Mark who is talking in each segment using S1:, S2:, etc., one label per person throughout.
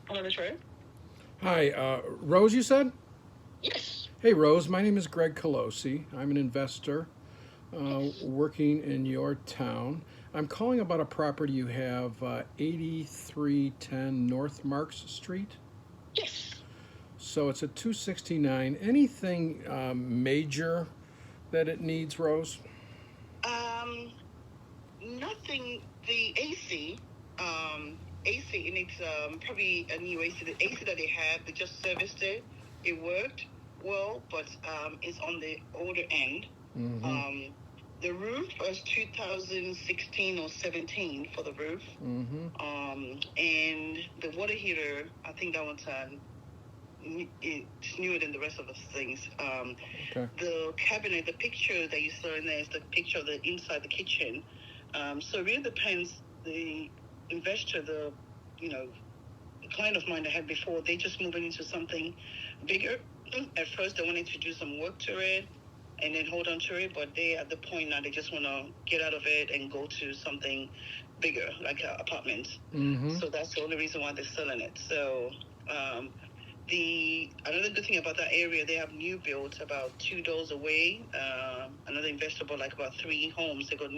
S1: Hello, Miss Ray.
S2: Hi, Rose, you said?
S1: Yes.
S2: Hey, Rose, my name is Greg Colosi. I'm an investor
S1: Yes.
S2: working in your town. I'm calling about a property you have, 8310 North Marks Street.
S1: Yes.
S2: So it's a 269. Anything major that it needs, Rose?
S1: Um, Nothing. The AC. AC. It needs probably a new AC. The AC that they have, they just serviced it. It worked well, but it's on the older end.
S2: Mm-hmm.
S1: Um, the roof was 2016 or 17 for the roof.
S2: Mm-hmm.
S1: And the water heater, I think that one's it's newer than the rest of the things.
S2: Okay.
S1: The cabinet, the picture that you saw in there is the picture of the inside the kitchen. So it really depends. The investor, you know, the client of mine I had before, they just moving into something bigger. At first, they wanted to do some work to it and then hold on to it, but they at the point now they just want to get out of it and go to something bigger, like apartments.
S2: Mm-hmm.
S1: So that's the only reason why they're selling it. So um, the another good thing about that area, they have new builds about 2 doors away. Another investor bought like about three homes. They got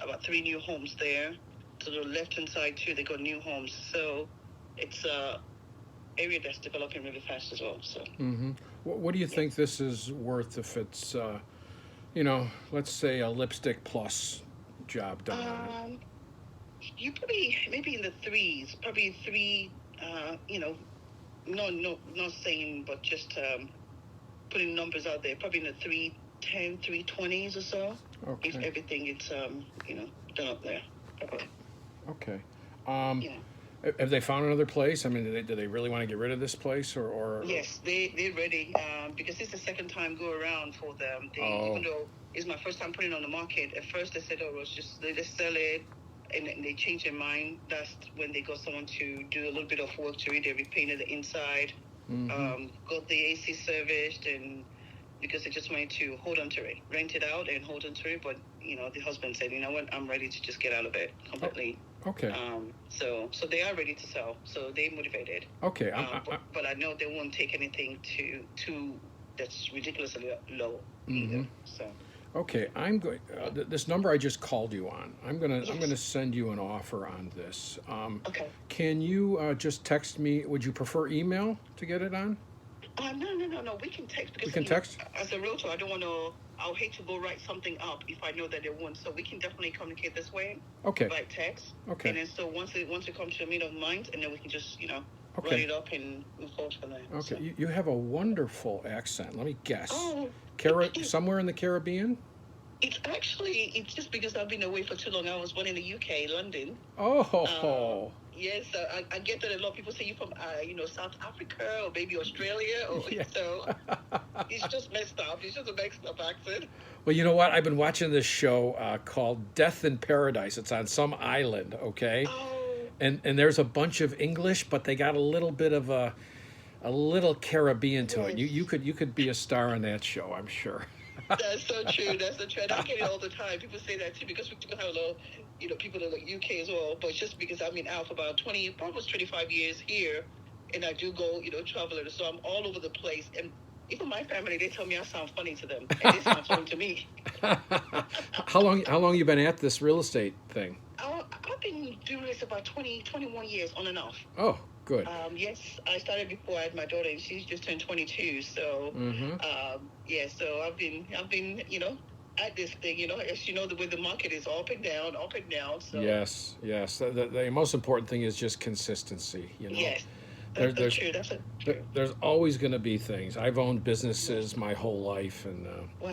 S1: about three new homes there. To the left hand side too, they got new homes. So it's a area that's developing really fast as well. So
S2: Mm-hmm. What do you
S1: yeah.
S2: think this is worth if it's, let's say a lipstick plus job done on it?
S1: Um, you probably maybe in the threes, probably three. No, no, not saying, but just putting numbers out there, probably in the 310, 320s or so, if
S2: Okay.
S1: everything is done up there. Okay.
S2: Okay. Um,
S1: Yeah.
S2: have they found another place? I mean, do they really want to get rid of this place, or
S1: Yes, they're ready because it's the second time go around for them. They even
S2: oh,
S1: though it's my first time putting it on the market. At first they said, oh, it was just they just sell it, and then they changed their mind. That's when they got someone to do a little bit of work to it. They repainted the inside,
S2: mm-hmm.
S1: got the AC serviced, and because they just wanted to hold on to it, rent it out and hold on to it. But the husband said, you know what, I'm ready to just get out of it
S2: Oh,
S1: completely.
S2: okay,
S1: So they are ready to sell. So they motivated.
S2: okay.
S1: But I know they won't take anything to that's ridiculously low
S2: Mm-hmm.
S1: either. So
S2: Okay, I'm going. This number I just called you on. I'm gonna
S1: yes,
S2: send you an offer on this.
S1: okay.
S2: Can you just text me? Would you prefer email to get it on?
S1: No. We can text
S2: We
S1: because
S2: can text.
S1: as a realtor, I don't want to. I'll hate to go write something up if I know that they won't. So we can definitely communicate this way
S2: Okay.
S1: by text,
S2: Okay.
S1: and then so once it comes to a meeting of minds, and then we can just write
S2: Okay.
S1: it up and move forward from there.
S2: Okay.
S1: So
S2: You have a wonderful accent. Let me guess.
S1: oh,
S2: Somewhere in the Caribbean.
S1: it's just because I've been away for too long. I was born in the UK, London.
S2: Oh.
S1: Yes, I get that a lot of people say you're from, South Africa or maybe Australia. Or
S2: Yeah.
S1: so it's just messed up. It's just a messed up accent.
S2: Well, you know what? I've been watching this show called Death in Paradise. It's on some island, okay?
S1: Oh,
S2: And there's a bunch of English, but they got a little bit of a little Caribbean to it. You
S1: yes.
S2: could be a star on that show, I'm sure.
S1: That's so true. That's so true. And I get it all the time. People say that too because we do have a lot, people in the UK as well. But just because I've been out for about 20, almost 25 years here, and I do go, traveling. So I'm all over the place. And even my family, they tell me I sound funny to them, and they sound funny to me.
S2: How long you been at this real estate thing?
S1: I've been doing this about 20, 21 years on and off.
S2: Oh, good.
S1: Yes, I started before I had my daughter, and she's just turned 22. So,
S2: Mm-hmm.
S1: yeah, so I've been, at this thing, as you know, the way the market is up and down, up and down. So,
S2: Yes, yes. The most important thing is just consistency.
S1: yes,
S2: There,
S1: that's so
S2: there's
S1: true. That's a
S2: there,
S1: true.
S2: there's always going to be things. I've owned businesses my whole life,
S1: Wow,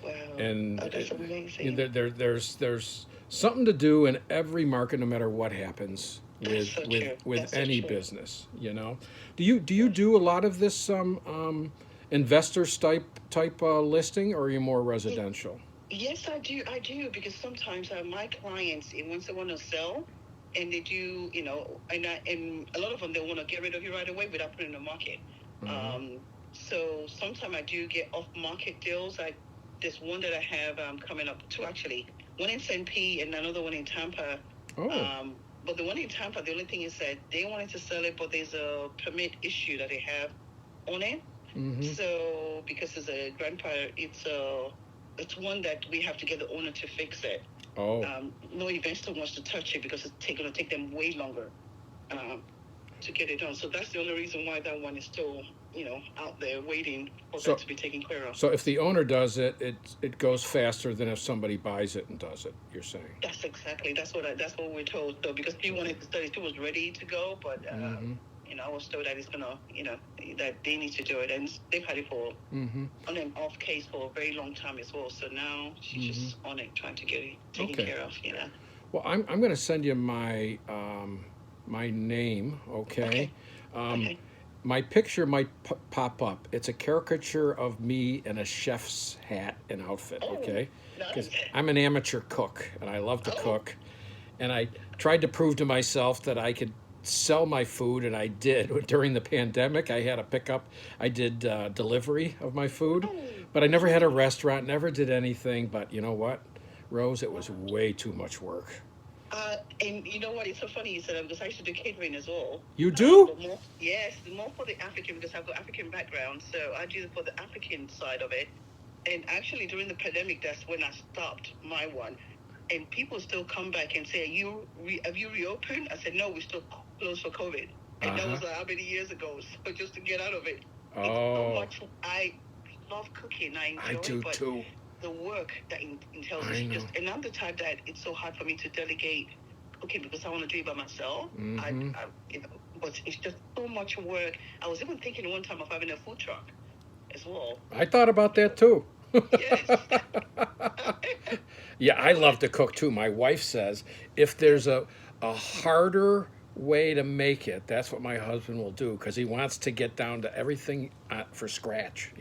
S1: wow.
S2: and
S1: Oh, that's amazing.
S2: there's something to do in every market, no matter what happens
S1: That's so true.
S2: with
S1: That's so
S2: any
S1: true.
S2: business. Do you do a lot of this investors type listing, or are you more residential?
S1: Yes, I do. I do because sometimes my clients, once they want to sell, and they do, and a lot of them they want to get rid of you right away without putting in the market.
S2: Mm-hmm.
S1: So sometimes I do get off market deals. There's one that I have coming up, two actually, one in St. Pete and another one in Tampa.
S2: Oh.
S1: Um, but the one in Tampa, the only thing is that they wanted to sell it, but there's a permit issue that they have on it. So because it's a grandpa, it's one that we have to get the owner to fix it. No investor wants to touch it because it's going to take them way longer to get it done. So that's the only reason why that one is still, out there waiting for that to be taken care of.
S2: So if the owner does it, it goes faster than if somebody buys it and does it. You're saying?
S1: That's that's what we're told. So because he wanted to study, he was ready to go, but I was told that it's gonna, that they need to do it, and they've had it for on and off case for a very long time as well. So now she's just on it, trying to get it taken care of.
S2: Well, I'm going to send you my my name. Okay.
S1: Okay.
S2: My picture might pop up. It's a caricature of me in a chef's hat and outfit. Okay. Because I'm an amateur cook and I love to cook, and I tried to prove to myself that I could sell my food, and I did. During the pandemic, I had a pickup. I did delivery of my food, but I never had a restaurant, never did anything. But you know what, Rose, it was way too much work.
S1: And you know what, it's so funny you said that, because I used to do catering as well.
S2: You do?
S1: Yes, more for the African, because I've got African background, so I do it for the African side of it. And actually during the pandemic, that's when I stopped my one. And people still come back and say, have you reopened? I said, no, we're still closed for COVID. And that was how many years ago? So just to get out of it. It's so much. I love cooking. I do
S2: but too.
S1: The work that entails is just, and I'm the type that it's so hard for me to delegate cooking because I want to do it by myself. But it's just so much work. I was even thinking one time of having a food truck as well.
S2: I thought about that too.
S1: Yes.
S2: Yeah, I love to cook too. My wife says if there's a harder way to make it, that's what my husband will do, because he wants to get down to everything for scratch,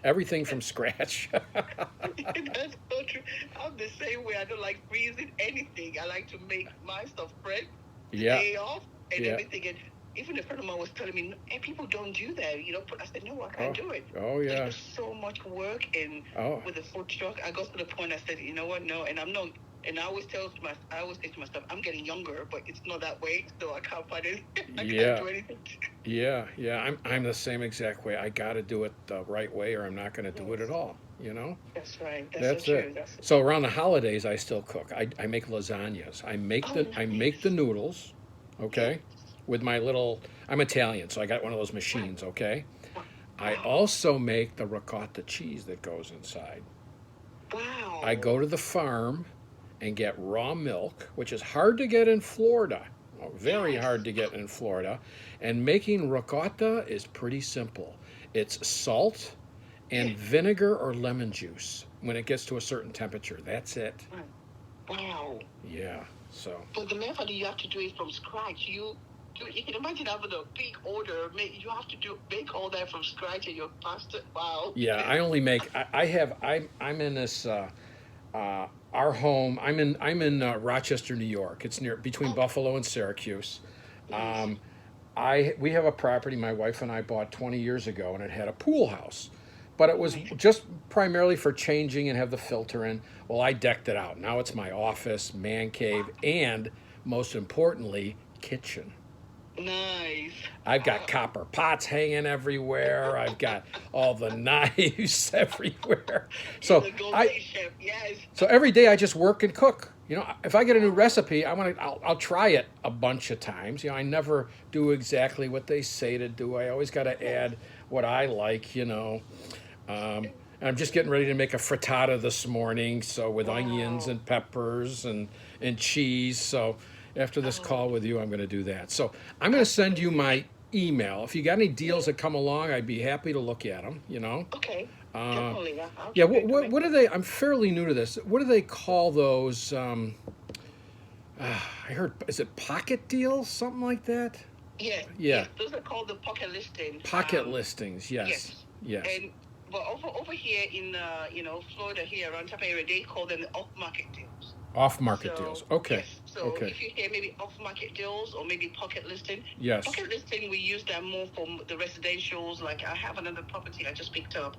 S2: everything from scratch.
S1: That's so true. I'm the same way. I don't like freezing anything. I like to make my stuff fresh, day off, and everything. And even a friend of mine was telling me, hey, people don't do that. I said, no, I can't do it.
S2: Oh, yeah.
S1: There's so much work. And with the food truck, I got to the point I said, you know what, no. And I'm not. And I always say to myself, I'm getting younger, but it's not that way, so I can't find it. I can't do anything.
S2: Yeah. I'm the same exact way. I got to do it the right way, or I'm not going to do it at all.
S1: That's right.
S2: That's so true. So around the holidays, I still cook. I make lasagnas. I make the noodles. Okay. With my little, I'm Italian, so I got one of those machines. Okay. I also make the ricotta cheese that goes inside.
S1: Wow.
S2: I go to the farm and get raw milk, which is hard to get in Florida, very hard to get in Florida. And making ricotta is pretty simple. It's salt and vinegar or lemon juice when it gets to a certain temperature. That's it.
S1: Wow.
S2: Yeah. So.
S1: But the method, you have to do it from scratch. You can imagine having a big order. You have to make all that from scratch, and your pasta. Wow.
S2: Yeah, I only make. I'm in this. Our home. I'm in Rochester, New York. It's between Buffalo and Syracuse. We have a property my wife and I bought 20 years ago, and it had a pool house, but it was just primarily for changing and have the filter in. Well, I decked it out. Now it's my office, man cave, and most importantly, kitchen.
S1: Nice.
S2: I've got copper pots hanging everywhere. I've got all the knives everywhere. So
S1: chef, yes.
S2: So every day I just work and cook. If I get a new recipe, I'll try it a bunch of times. I never do exactly what they say to do. I always got to add what I like. And I'm just getting ready to make a frittata this morning, so with onions and peppers and cheese. So after this call with you, I'm going to do that. So I'm going to send you my email. If you got any deals that come along, I'd be happy to look at them.
S1: Okay. Definitely.
S2: What do they? I'm fairly new to this. What do they call those? I heard. Is it pocket deals? Something like that.
S1: Yeah. Yes. Those are called the pocket listings.
S2: Pocket listings. Yes.
S1: And but over here in Florida, here around Tampa area, they call them the off-market deals.
S2: Off-market deals. Okay.
S1: Yes. So if you hear maybe off-market deals or maybe pocket listing.
S2: Yes.
S1: Pocket listing, we use that more for the residentials. Like I have another property I just picked up.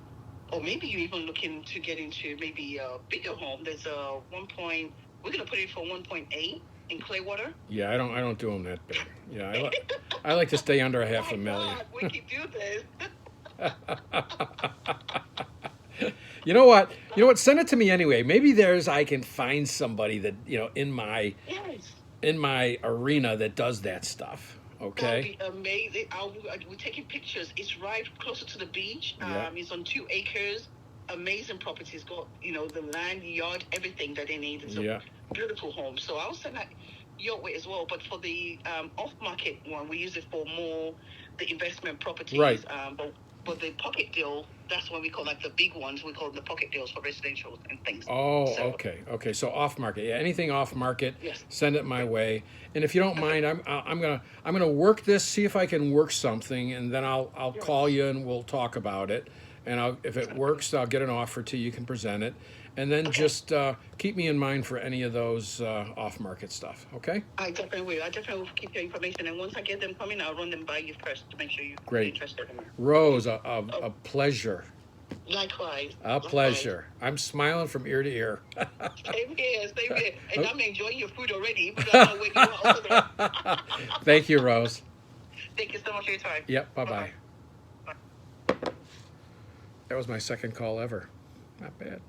S1: Or maybe you're even looking to get into maybe a bigger home. There's we're going to put it for 1.8. in Clearwater.
S2: Yeah, I don't do them that big. Yeah, I like to stay under a half
S1: My
S2: a million.
S1: God, we can do this.
S2: You know what? You know what? Send it to me anyway. Maybe I can find somebody that
S1: Yes.
S2: in my arena that does that stuff.
S1: That would
S2: Okay.
S1: be amazing. We're taking pictures. It's right closer to the beach.
S2: Yeah.
S1: It's on 2 acres. Amazing property. It's got, the land, yard, everything that they need. It's
S2: Yeah.
S1: a beautiful home. So I'll send that your way as well. But for the off-market one, we use it for more the investment properties.
S2: Right.
S1: But the pocket deal, that's what we call like the big ones. We call them the pocket deals for residential and things.
S2: Oh,
S1: So,
S2: okay. Okay. So off market. Yeah, anything off market,
S1: yes.
S2: send it my way. And if you don't mind, I'm gonna work this, see if I can work something, and then I'll
S1: Yes.
S2: call you and we'll talk about it. And if it works, I'll get an offer to you. You can present it, and then just keep me in mind for any of those off market stuff. Okay.
S1: I definitely will. I definitely will keep your information. And once I get them coming, I'll run them by you first to make sure you're
S2: Great.
S1: interested in them.
S2: Rose, a pleasure.
S1: Likewise.
S2: A pleasure. I'm smiling from ear to ear.
S1: Same here. Same here. And I'm enjoying your food already, even though I'm not waiting for
S2: Thank you, Rose.
S1: Thank you so much for your time.
S2: Yep. Bye
S1: Bye-bye.
S2: bye. That was my second call ever. Not bad.